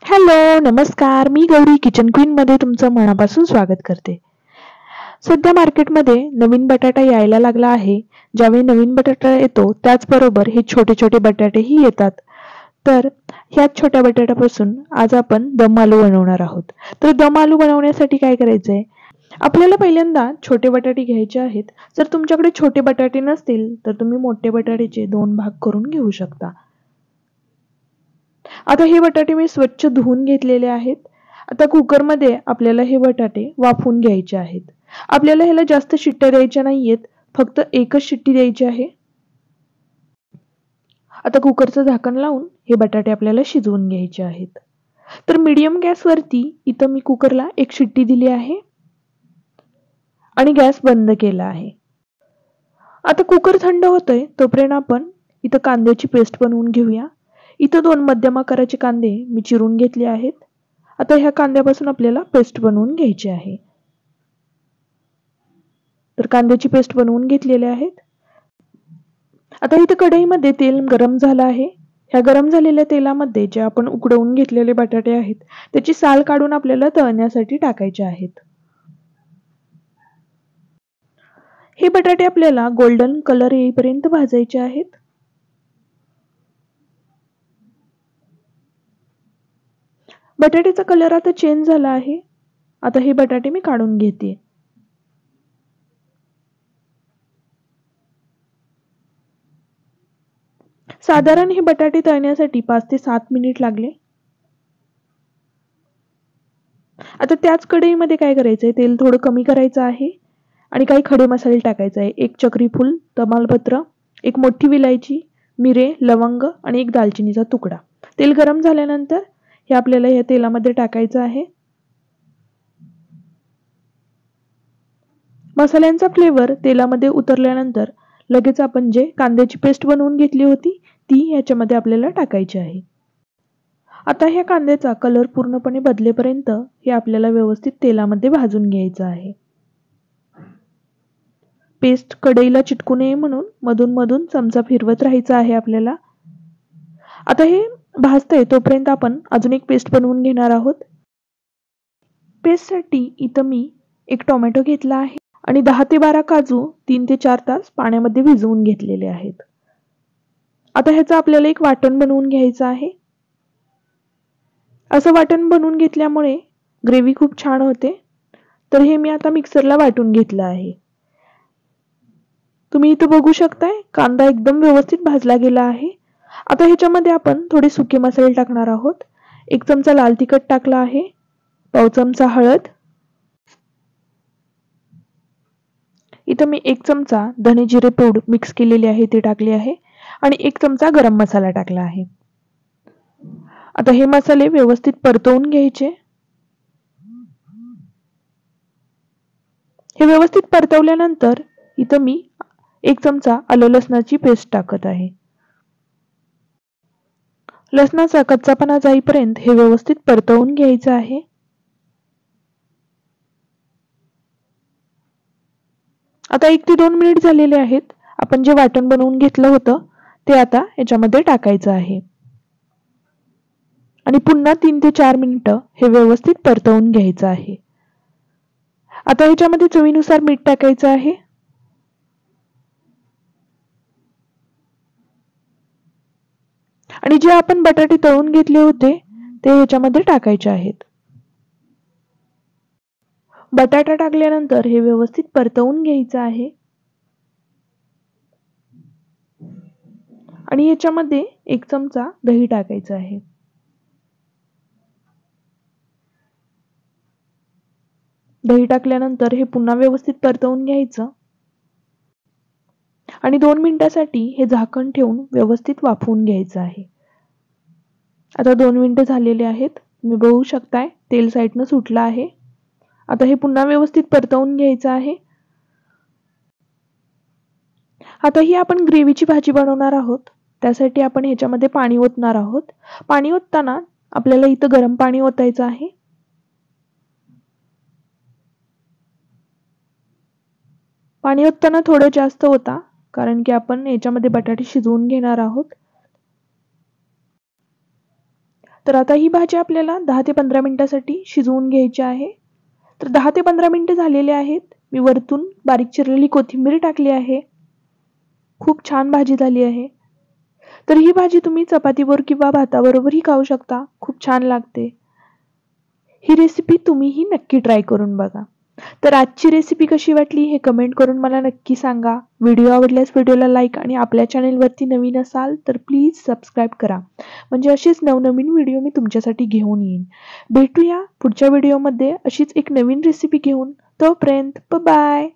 Hello, नमस्कार. मी Gauri kitchen queen मध्ये तुमचं मनापासून स्वागत करते. सध्या मार्केटमध्ये नवीन बटाटा यायला लागला आहे. ज्यावेळी नवीन बटाटा येतो त्याचबरोबर हे छोटे छोटे बटाटेही येतात. तर ह्याच छोट्या बटाट्यापासून आज आपण दम आलू बनवणार आहोत. तर दम आलू बनवण्यासाठी काय करायचंय? आपल्याला पहिल्यांदा छोटे बटाटे घ्यायचे आहेत. जर तुमच्याकडे छोटे बटाटे नसतील तर तुम्ही मोठे बटाट्याचे 2 भाग करून घेऊ शकता. आता हे बटाटे मी स्वच्छ धुवून घेतलेले आहेत. आता कुकरमध्ये आपल्याला हे बटाटे वाफवून घ्यायचे आहेत. आपल्याला ह्याला जास्त शिट्ट्या द्यायच्या नाहीयेत, फक्त एकच शिट्टी द्यायची आहे. आता कुकरचं झाकण लावून हे बटाटे आपल्याला शिजवून घ्यायचे आहेत. तर मीडियम गॅसवरती इथं मी कुकरला एक शिट्टी दिली आहे आणि गॅस बंद केला आहे. आता कुकर थंड होतोय तोपर्यंत आपण इथं कांद्याची पेस्ट बनवून घेऊया. इथं 2 मध्यम आकाराचे कांदे मी चिरून घेतले आहेत. आता ह्या कांद्यापासून आपल्याला पेस्ट बनवून घ्यायची आहे. तर कांद्याची पेस्ट बनवून घेतलेली आहेत. आता इथं कढईमध्ये तेल गरम झालं आहे. ह्या गरम झालेल्या तेलामध्ये जे आपण उकडवून घेतलेले बटाटे आहेत त्याची साल काढून आपल्याला तळण्यासाठी टाकायचे आहेत. हे बटाटे आपल्याला गोल्डन कलर येईपर्यंत भाजायचे आहेत. बटाट्याचा कलर आता चेंज झाला आहे. आता हे बटाटे मी काढून घेते. साधारण हे बटाटे तळण्यासाठी 5 ते 7 मिनिट लागले. आता त्याच कढईमध्ये काय करायचंय, तेल थोडं कमी करायचं आहे आणि काही खडे मसाले टाकायचे आहे. 1 चक्री फूल, तमालपत्र, 1 मोठी विलायची, मिरे, लवंग आणि 1 दालचिनीचा तुकडा. तेल गरम झाल्यानंतर हे आपल्याला या तेलामध्ये टाकायचं आहे. मसाल्यांचा फ्लेवर तेलामध्ये उतरल्यानंतर लगेच आपण जे कांद्याची पेस्ट बनवून घेतली होती ती ह्याच्यामध्ये आपल्याला टाकायची आहे. आता ह्या कांद्याचा कलर पूर्णपणे बदलेपर्यंत हे आपल्याला व्यवस्थित तेलामध्ये भाजून घ्यायचं आहे. पेस्ट कढईला चिटकू नये म्हणून मधून मधून चमचा फिरवत राहायचा आहे आपल्याला. आता हे भाजतंय तोपर्यंत आपण अजून एक पेस्ट बनवून घेणार आहोत. पेस्टसाठी इथं मी 1 टोमॅटो घेतला आहे आणि 10 ते 12 काजू 3 ते 4 तास पाण्यामध्ये भिजवून घेतलेले आहेत. आता ह्याचं आपल्याला एक वाटण बनवून घ्यायचं आहे. असं वाटण बनवून घेतल्यामुळे ग्रेव्ही खूप छान होते. तर हे मी आता मिक्सरला वाटून घेतलं आहे. तुम्ही इथं बघू शकताय कांदा एकदम व्यवस्थित भाजला गेला आहे. आता ह्याच्यामध्ये आपण थोडे सुके मसाले टाकणार आहोत. 1 चमचा लाल तिखट टाकला आहे, पाव चमचा हळद, इथं मी 1 चमचा धने जिरे पूड मिक्स केलेली आहे ते टाकले आहे आणि 1 चमचा गरम मसाला टाकला आहे. आता हे मसाले व्यवस्थित परतवून घ्यायचे. हे व्यवस्थित परतवल्यानंतर इथं मी 1 चमचा आलं लसणाची पेस्ट टाकत आहे. लसणाचा कच्चापणा जाईपर्यंत हे व्यवस्थित परतवून घ्यायचं आहे. आता 1 ते 2 मिनिट झालेले आहेत. आपण जे वाटण बनवून घेतलं होतं ते आता याच्यामध्ये टाकायचं आहे आणि पुन्हा 3 ते 4 मिनिटं हे व्यवस्थित परतवून घ्यायचं आहे. आता ह्याच्यामध्ये चवीनुसार मीठ टाकायचं आहे. आणि जे आपण बटाटे तळून घेतले होते ते ह्याच्यामध्ये टाकायचे आहेत. बटाटा टाकल्यानंतर हे व्यवस्थित परतवून घ्यायचं आहे आणि याच्यामध्ये 1 चमचा दही टाकायचं आहे. दही टाकल्यानंतर हे पुन्हा व्यवस्थित परतवून घ्यायचं आणि 2 मिनिटांसाठी हे झाकण ठेवून व्यवस्थित वाफवून घ्यायचं आहे. आता 2 मिनिटं झालेले आहेत. तुम्ही बघू शकताय तेल साईडनं सुटलं आहे. आता हे पुन्हा व्यवस्थित परतवून घ्यायचं आहे. आता ही आपण ग्रेव्हीची भाजी बनवणार आहोत. त्यासाठी आपण ह्याच्यामध्ये पाणी ओतणार आहोत. पाणी ओतताना आपल्याला इथं गरम पाणी ओतायचं आहे. पाणी ओतताना थोडं जास्त ओता, कारण की आपण याच्यामध्ये बटाटे शिजवून घेणार आहोत. तर आता ही भाजी आपल्याला 10 ते 15 मिनिटासाठी शिजवून घ्यायची आहे. तर 10 ते 15 मिनिटे झालेले आहेत. मी वरतून बारीक चिरलेली कोथिंबीर टाकली आहे. खूप छान भाजी झाली आहे. तर ही भाजी तुम्ही चपातीवर किंवा भाताबरोबरही खाऊ शकता. खूप छान लागते. ही रेसिपी तुम्हीही नक्की ट्राय करून बघा. तर आजची रेसिपी कशी वाटली हे कमेंट करून मला नक्की सांगा. व्हिडिओ आवडल्यास व्हिडिओला लाईक आणि आपल्या चॅनेलवरती नवीन असाल तर प्लीज सबस्क्राईब करा. म्हणजे असेच नवनवीन व्हिडिओ मी तुमच्यासाठी घेऊन येईन. भेटूया पुढच्या व्हिडिओमध्ये अशीच एक नवीन रेसिपी घेऊन. तोपर्यंत बाय.